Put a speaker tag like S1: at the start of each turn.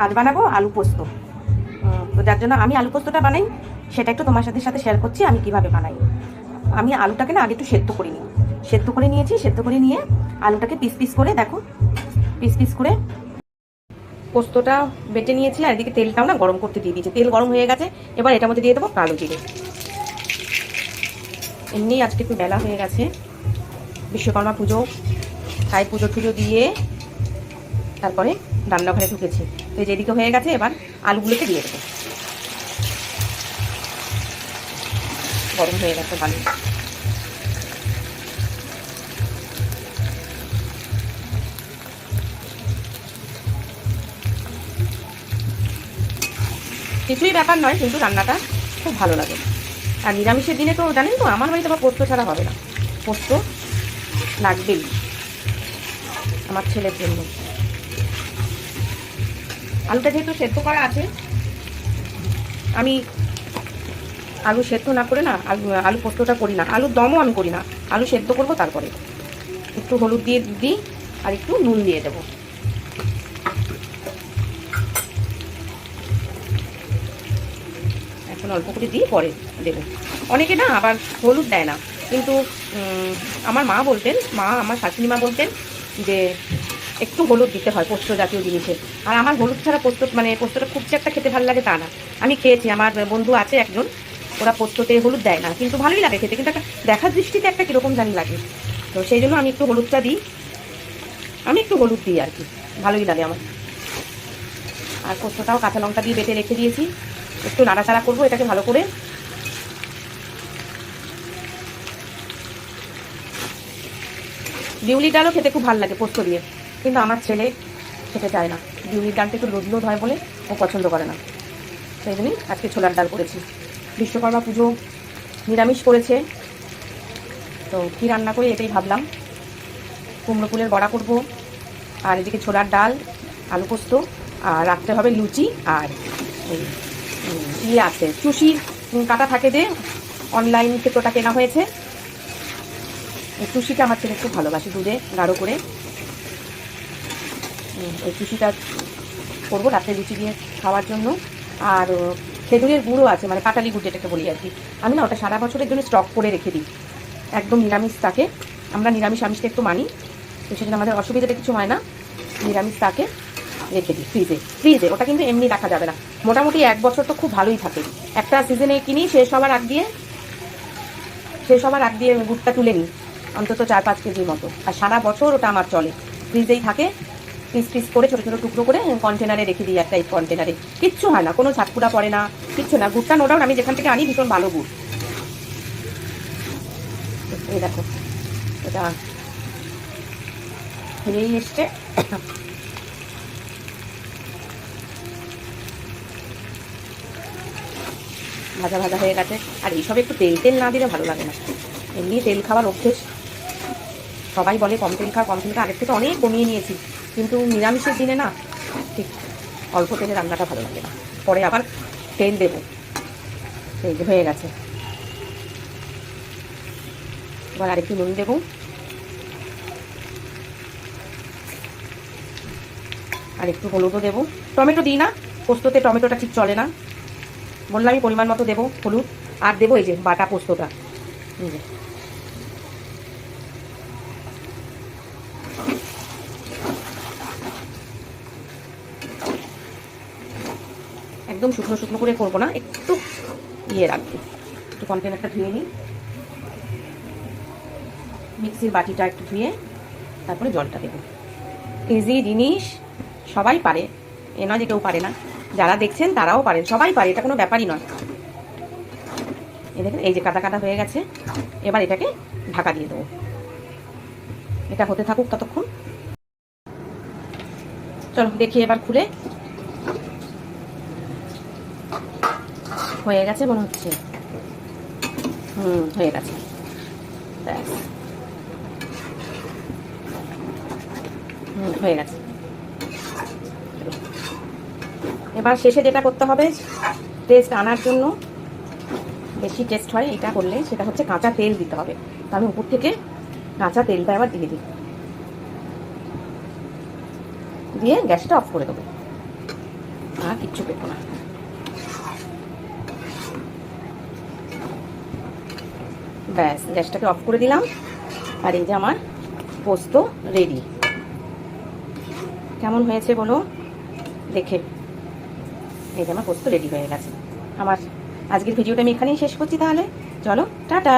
S1: আজ বানাবো আলু পোস্ত। তো যার জন্য আমি আলু পোস্তটা বানাই, সেটা একটু তোমার সাথে শেয়ার করছি আমি কিভাবে বানাই। আমি আলুটাকে না আগে একটু সেদ্ধ করে নিই, সেদ্ধ করে নিয়েছি। সেদ্ধ করে নিয়ে আলুটাকে পিস পিস করে, দেখো পিস পিস করে পোস্তটা বেটে নিয়েছি। আর এদিকে তেলটাও না গরম করতে দিয়ে দিয়েছি। তেল গরম হয়ে গেছে, এবার এটার মধ্যে দিয়ে দেবো কালো জিরে। এমনি আজকে একটু বেলা হয়ে গেছে, বিশ্বকর্মা পুজো, তাই পুজো টুজো দিয়ে তারপরে রান্নাঘরে ঢুকেছি। তো যেদিকে হয়ে গেছে, এবার আলুগুলোকে দিয়ে দেবো। গরম হয়ে গেছে ভালো। কিছুই ব্যাপার নয়, কিন্তু রান্নাটা খুব ভালো লাগে। আর নিরামিষের দিনে তো জানেন তো, আমার বাড়িতে আবার পোস্ত ছাড়া হবে না, পোস্ত লাগবেই আমার ছেলের জন্য। আলুটা যেহেতু সেদ্ধ করা আছে, আমি আলু সেদ্ধ না করে না আলু পোস্তটা করি না, আলুর দমও আমি করি না। আলু সেদ্ধ করবো, তারপরে একটু হলুদ দিয়ে দিই আর একটু নুন দিয়ে দেবো। এখন অল্প করে দিয়ে পরে দেবো। অনেকে না আবার হলুদ দেয় না, কিন্তু আমার মা বলতেন, আমার শাশুড়ি মা বলতেন যে একটু হলুদ দিতে হয় পোস্ত জাতীয় জিনিসে। আর আমার হলুদ ছাড়া পোস্তটা খুব যে একটা খেতে ভালো লাগে তা না। আমি খেয়েছি, আমার বন্ধু আছে একজন, ওরা পোস্ততে হলুদ দেয় না, কিন্তু ভালোই লাগে খেতে, কিন্তু একটা দেখার দৃষ্টিতে একটা কীরকম জানি লাগে। তো সেই জন্য আমি একটু হলুদটা দিই, আমি একটু হলুদ দিই আর কি, ভালোই লাগে আমার। আর পোস্তটাও কাঁচা লঙ্কা দিয়ে বেটে রেখে দিয়েছি, একটু নাড়াচাড়া করবো এটাকে ভালো করে। বিউলির ডালও খেতে খুব ভালো লাগে পোস্ত দিয়ে, কিন্তু আমার ছেলে খেতে চায় না। বিউলির ডালটা একটু লোদ লোদ হয় বলে ও পছন্দ করে না। সেই জন্যই আজকে ছোলার ডাল করেছি। বিশ্বকর্মা পুজো, নিরামিষ করেছে, তো কী রান্না করি এটাই ভাবলাম। কুমড়ো ফুলের বড়া করব, আর এদিকে ছোলার ডাল, আলু পোস্ত, আর রাখতে হবে লুচি। আর ইয়ে আছে, চুষির কাটা থাকে যে, অনলাইন থেকে ওটা কেনা হয়েছে। এই চুষিটা আমার ছেলে খুব ভালোবাসি, দুধে গাঢ় করে ওই চুষিটা করবো রাত্রে লুচি দিয়ে খাওয়ার জন্য। আর খেজুরের গুঁড়ো আছে, মানে পাটালি গুড় যেটাকে বলি আর কি। আমি না ওটা সারা বছরের জন্য স্টক করে রেখে দিই, একদম নিরামিষ থাকে। আমরা নিরামিষ আমিষটা একটু মানি, তো সেজন্য আমাদের অসুবিধাটা কিছু হয় না। নিরামিষ তাকে রেখে দিই ফ্রিজে। ওটা কিন্তু এমনি রাখা যাবে না, মোটামুটি 1 বছর তো খুব ভালোই থাকে। একটা সিজনে কিনি, শেষ হওয়ার আগ দিয়ে গুড়টা তুলে নিই, অন্তত 4-5 কেজির মতো। আর সারা বছর ওটা আমার চলে, ফ্রিজেই থাকে। পিস পিস করে ছোটো ছোটো টুকরো করে কন্টেনারে রেখে দিই, একটা এই কন্টেনারে। কিচ্ছু হয় না, কোনো ঝাটকুড়া পড়ে না, কিচ্ছু না। গুড়টা নো ডাউট আমি যেখান থেকে আনি ভীষণ ভালো গুড়। এই দেখো এটা হয়েই এসছে। ভাজা ভাজা হয়ে গেছে। আর এইসব একটু তেল তেল না দিলে ভালো লাগে না, এমনি তেল খাওয়ার অভ্যেস। সবাই বলে কম তেল খা, আগের থেকে অনেক কমিয়ে নিয়েছি, কিন্তু নিরামিষের দিনে না ঠিক অল্প তেলে রান্নাটা ভালো লাগে না। পরে আবার তেল দেবো। এই যে হয়ে গেছে, এবার আরেকটু নুন দেবো। আর একটু হলুদও দেবো। টমেটো দিই না পোস্ততে, টমেটোটা ঠিক চলে না, বললামই পরিমাণ মতো দেবো হলুদ। আর দেবো এই যে বাটা পোস্তটা, এই যে একদম শুকনো শুকনো করে করবো না, একটু ইয়ে রাখবো। একটু কন্টেনারটা ধুয়ে নিই, মিক্সির বাটিটা একটু ধুয়ে তারপরে জলটা দেবো। ইজি জিনিস, সবাই পারে, এ নয় যে কেউ পারে না। যারা দেখছেন তারাও পারেন, সবাই পারে, এটা কোনো ব্যাপারই নয়। এই দেখুন, এই যে কাটা কাটা হয়ে গেছে। এবার এটাকে ঢাকা দিয়ে দেবো, এটা হতে থাকুক ততক্ষণ। চলো দেখি এবার খুলে, হয়ে গেছে মনে হচ্ছে। হয়ে গেছে, ব্যাস হয়ে গেছে। এবার শেষে যেটা করতে হবে টেস্ট আনার জন্য, বেশি টেস্ট হয় এটা করলে, সেটা হচ্ছে কাঁচা তেল দিতে হবে। তো আমি উপর থেকে কাঁচা তেলটা আবার দিয়ে দিই, দিয়ে গ্যাসটা অফ করে দেবো। আর কিচ্ছু করবো না। ব্যাস, গ্যাসটাকে অফ করে দিলাম। আর এই যে আমার পোস্ত রেডি। কেমন হয়েছে বলো দেখে। এই যে আমার পোস্ত রেডি হয়ে গেছে। আমার আজকের ভিডিওটা আমি এখানেই শেষ করছি তাহলে। চলো, টাটা।